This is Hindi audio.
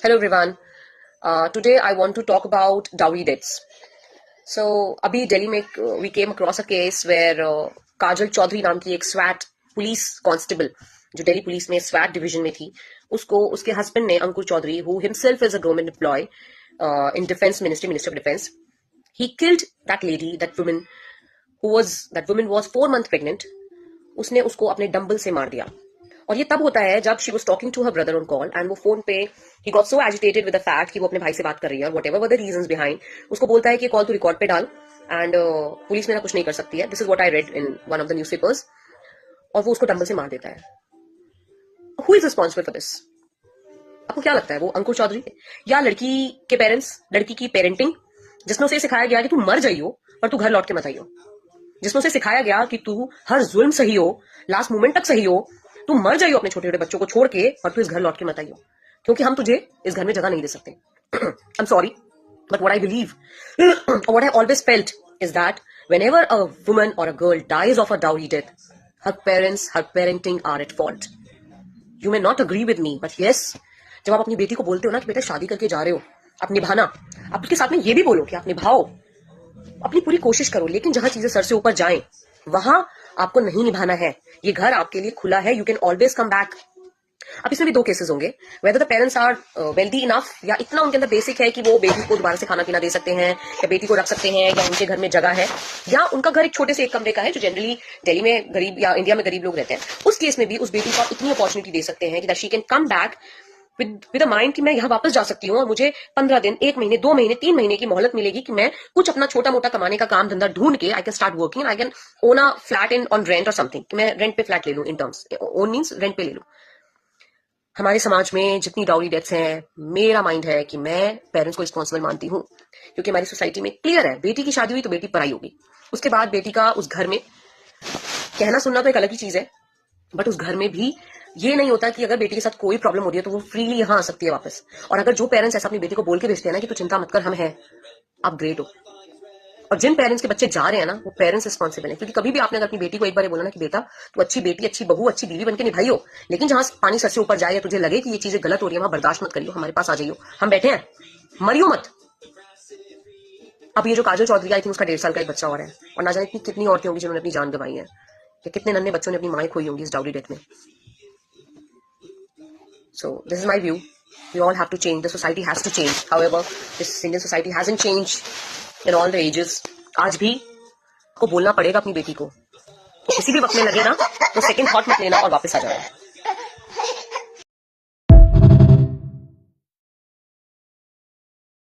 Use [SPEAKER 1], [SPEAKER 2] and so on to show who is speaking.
[SPEAKER 1] Hello everyone. Today I want to talk about dowry deaths. So अभी दिल्ली में we came across a case where काजल चौधरी नाम की एक स्वैट पुलिस कांस्टेबल जो दिल्ली पुलिस में स्वैट डिवीजन में थी, उसको उसके हस्बैंड ने अंकुर Chaudhary, who himself is a government employee in defense ministry, ministry of defense, he killed that lady, that woman was 4 months pregnant. उसने उसको अपने डंबल से मार दिया. और ये तब होता है जब she was talking to her brother on call and वो फोन पे he got so agitated with the fact कि वो अपने भाई से बात कर रही है और whatever were the reasons behind, उसको बोलता है कि कॉल तू रिकॉर्ड पे डाल एंड पुलिस मेरा कुछ नहीं कर सकती है. This is what I read in one of the newspapers. और वो उसको डंबल से मार देता है. Who is responsible for this? आपको क्या लगता है, वो अंकुर चौधरी या लड़की के पेरेंट्स, लड़की की पेरेंटिंग, जिसमें उसे सिखाया गया कि तू मर जाइयो पर तू घर लौट के मत आइयो, जिसमें उसे सिखाया गया कि तू हर जुल्म सही हो, लास्ट मोमेंट तक सही हो, तू मर जाइयो अपने छोटे छोटे बच्चों को छोड़ के और तू इस घर लौट के मत आइयो, क्योंकि हम तुझे इस घर में जगह नहीं दे सकते. I am sorry, but what I believe or what I always felt is that whenever a woman or a girl dies of a dowry death, her parents, her parenting are at fault. You may not agree with me, but yes, जब आप अपनी बेटी को बोलते हो ना कि बेटा शादी करके जा रहे हो, आप निभाना, आप उसके साथ में ये भी बोलो कि आप निभाओ, अपनी पूरी कोशिश करो, लेकिन जहां चीजें सर से ऊपर जाएं वहां आपको नहीं निभाना है. ये घर आपके लिए खुला है, you can always come back. अब इसमें भी दो केसेस होंगे, whether the parents are wealthy enough, या इतना उनके अंदर बेसिक है कि वो बेटी को दोबारा से खाना पीना दे सकते हैं, या बेटी को रख सकते हैं, या उनके घर में जगह है, या उनका घर एक छोटे से एक कमरे का है, जो जनरली दिल्ली में गरीब या इंडिया में गरीब लोग रहते हैं. उस केस में भी उस बेटी को आप इतनी अपॉर्चुनिटी दे सकते हैं कि that she can come back with a mind कि मैं यहाँ वापस जा सकती हूँ और मुझे 15 दिन, 1 महीने, 2 महीने, 3 महीने की मोहलत मिलेगी कि मैं कुछ अपना छोटा मोटा कमाने का काम धंधा ढूंढ के I can start working and I can own a flat in on rent और समथिंग, कि मैं रेंट पे फ्लैट ले लूं. In terms own means rent पे ले लूं. हमारे समाज में जितनी डाउरी डेथ्स हैं, मेरा माइंड है कि मैं पेरेंट्स को रिस्पॉन्सिबल मानती हूँ, क्योंकि हमारी सोसाइटी में क्लियर है, बेटी की शादी हुई तो बेटी पराई होगी. उसके बाद बेटी का उस घर में कहना सुनना तो एक अलग ही चीज है, बट उस घर में भी ये नहीं होता कि अगर बेटी के साथ कोई प्रॉब्लम हो रही है तो वो फ्रीली यहाँ आ सकती है वापस. और अगर जो पेरेंट्स ऐसा अपनी बेटी को बोल के भेजते हैं ना कि तू चिंता मत कर, हम हैं, आप ग्रेट हो. और जिन पेरेंट्स के बच्चे जा रहे हैं ना, वो पेरेंट्स रिस्पॉन्सिबल है, क्योंकि कभी भी आपने अगर अपनी बेटी को एक बार बोला ना कि बेटा तू अच्छी बेटी, अच्छी बहू, अच्छी बीवी बनके निभाइयो, लेकिन जहां पानी सर से ऊपर जाए या तुझे लगे कि ये चीजें गलत हो रही है, वहां बर्दाश्त मत करियो, हमारे पास आ जाइयो, हम बैठे हैं, मरियो मत. अब ये जो काजल चौधरी आई थी, उसका 1.5 साल का एक बच्चा और है, और ना जाने कितनी औरतें होंगी जिन्होंने अपनी जान गंवाई है, या कितने नन्हे बच्चों ने अपनी माएं खोई होंगी इस डाउरी डेथ में. So this is my view. We all have to change. The society has to change. However, this Indian society hasn't changed in all the ages. आज भी को बोलना पड़ेगा अपनी बेटी को. तो किसी भी वक्त में लगे ना, तो सेकंड थॉट मत लेना और वापस आ जाना.